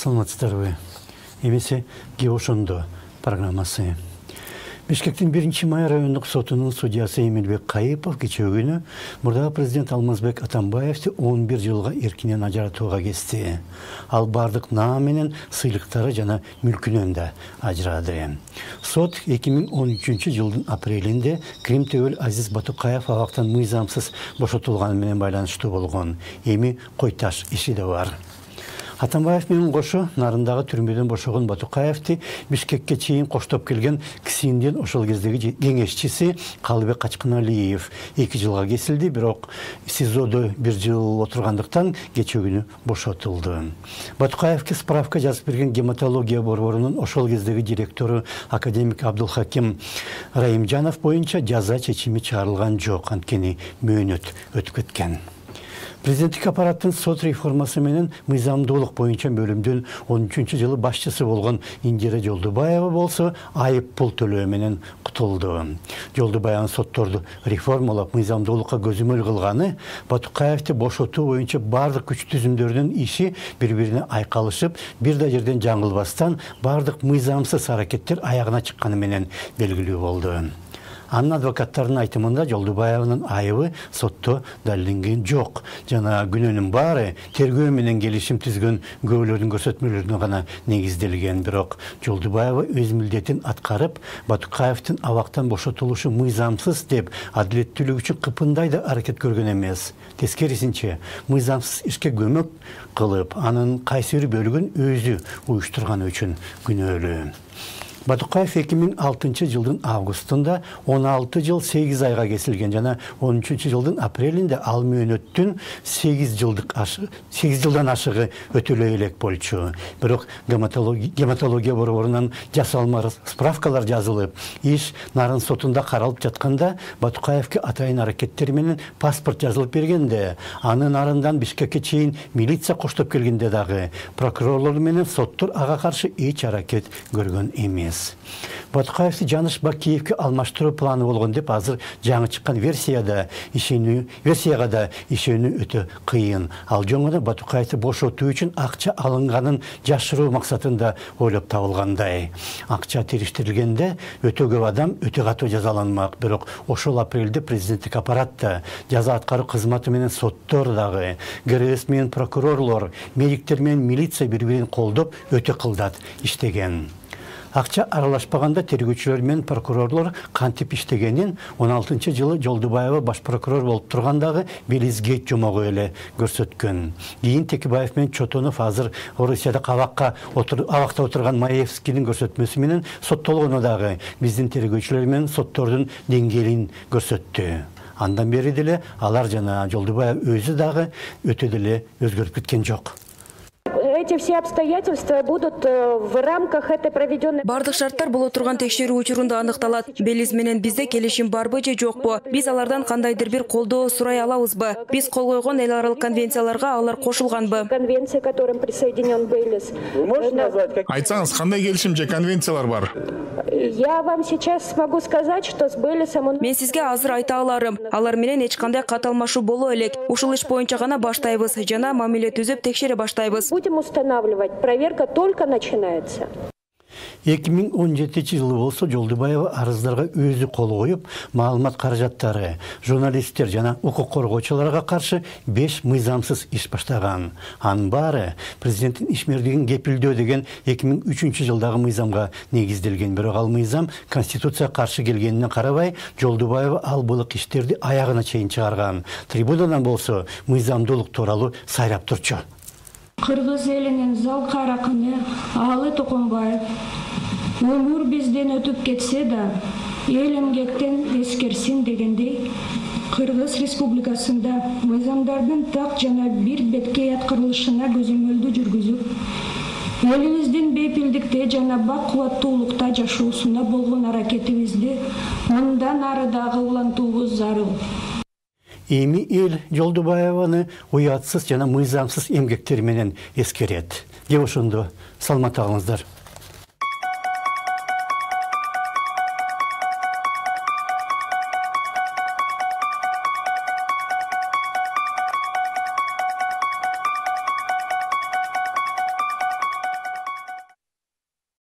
Саламатсыздарбы. Эмесе Геошондо программасы. Бишкектин 1 май райондук сотунун судьясы Эмилбек Кайыпов кечээ күнү мурдагы президент Алмазбек Атамбаевди 11 жылга эркинен ажыратууга кести. Ал бардык наам менен сыйлыктары жана мүлкүнөн да ажырады. Сот 2013 жылдын апрелинде Крим Төбөл Азиз Батукаев абактан мыйзамсыз бошотулганы менен байланыштуу болгон. Эми койташ иши да бар. Атамбаев менен кошо нарындагы түрмөдөн бошогон Батукаевди Бишкекке чейин коштоп келген кисинден ошол кездеги кеңешчиси Калыбек Качкыналиев 2 жылга кесилди, бирок СИЗОдо 1 жыл отургандыктан кечээ күнү бошотулду. Батукаевке справка жазып берген гематология борборунун ошол кездеги директору академик Абдулхаким Раимжанов боюнча жаза чечими чыгарылган жок, анткени мөөнөт өтүп кеткен. Президенттик аппараттын сот реформасы менен мыйзамдуулук боюнча бөлүмдүн 13 жылы башчысы болгон Индира Жолдубаева болсо айып пул төлөө менен кутулду. Жолдубаеванын сотторду реформалап мыйзамдуулукка көзөмөл кылганы Батукаевди бошотуу боюнча бардык күч түзүмдөрдүн иши бири-бирине айкалышып, бир да жерден жаңылбастан бардык мыйзамсыз аракеттер аягына чыкканы менен белгилүү болду. Анын адвокаттарынын айтымында Жолдубаеванын айыбы сотто далилденген жок. Жана күнөөнүн баары тергөө менен келишим түзгөн көбөлөрдүн көрсөтмөлөрүнө гана негизделген. Бирок Жолдубаева өз милдетин аткарып, Батукаевдин абактан бошотулушу мыйзамсыз деп адилеттүүлүк үчүн кыпындай да аракет көргөн эмес. Тескерисинче, мыйзамсыз ишке көмөк кылып, анын кайсы бир бөлүгүн өзү уюштурганы үчүн күнөөлүү. Батукаев 2006 жылдын августунда 16 жыл 8 айга кесилген жана 13 жылдын апрелинде ал мөөнөттүн 8 жылдан ашыгы өтөлөй элек болчу. Бирок гематология борборунан жасалма справкалар жазылып, иш нарын сотунда каралып жатканда Батукаевке атайын аракеттер менен паспорт жазылып бергенде, аны нарындан Бишкекке чейин милиция коштоп келгенде дагы прокурорлор менен соттор ага каршы эч аракет көргөн эмес. Батукаевди Жаныш Бакиевке алмаштыруу планы болгон деп азыр жаңы чыккан версияга да ишенүү өтө кыйын. Ал жоңода Батукаевди бошотуу үчүн акча алынганын жашыруу максатында ойлоп табылгандай. Акча териштирилгенде өтө көп адам өтө катуу жазаланмак. Бирок ошол апрелде президенттик аппаратта жаза аткаруу кызматы менен соттор дагы, ГРС менен прокурорлор, медиктер менен милиция бири-бирин колдоп өтө кылдат иштеген. Акча аралашпаганда тергөөчүлөр менен прокурорлор кантип иштегенин 16 жылы Жолдубаева баш прокурор болуп тургандагы Белизгейт жомогу эле көрсөткөн. Кийин Текебаев менен Чотонов азыр Орусияда абакта отурган Маевскийдин көрсөтмөсү менен соттолгону дагы биздин тергөөчүлөр менен соттордун деңгээлин көрсөттү. Андан бери деле алар жана Жолдубаев өзү дагы өтө деле өзгөрүп кеткен жок. Эти все обстоятельства будут в рамках этой проведенной... Бардык шарттар боло турган текшерүү учурунда аныкталат. Белиз менен бизде келишим барбы же жокпу? Биз алардан кандайдыр бир колдоо сурай алабызбы? Биз кол койгон эл аралык конвенцияларга алар кошулганбы? Конвенция, к которым присоединен Белиз. Вы можете назвать, как... Айтсаңыз, кандай келишим же конвенциялар бар? Я вам сейчас могу сказать, что с Белизом... Мен сизге азыр айта аларым. Алар менен эч кандай каталмашуу боло элек. Ушул иш боюнча гана баштайбыз жана мамиле түзүп текшере баштайбыз. Будем устанавливать. Проверка только начинается. 2017 жылы болсо Жолдубаева арыздарга өзү кол коюп, маалымат каражаттары, журналисттер жана укук коргоочуларга каршы 5 мыйзамсыз иш баштаган. Анын баары президенттин ишмердигин кепилдөө деген 2003 жылдагы мыйзамга негизделген. Бирок ал мыйзам конституцияга каршы келгенине карабай, Жолдубаева ал булык иштерди аягына чейин чыгарган. Трибунадан болсо мыйзамдуулук тууралуу сайрап турчу. Кыргыз элинин залкар акыны Алы Токонбаев өмүр бизден өтүп кетсе да, эл эмгектен эскерсин дегендей, Кыргыз Республикасында мыйзамдардын так жана бир бетке аткарылышына көзөмөлдү жүргүзүп, элибиздин бейпилдикте жана бак кубаттуулукта жашоосуна болгон аракетибизди мындан ары дагы улантуубуз зарыл. Эми эл Жолдубаеваны уятсыз жана мыйзамсыз эмгектери менен эскерет. Деп ошондо саламат калыңыздар.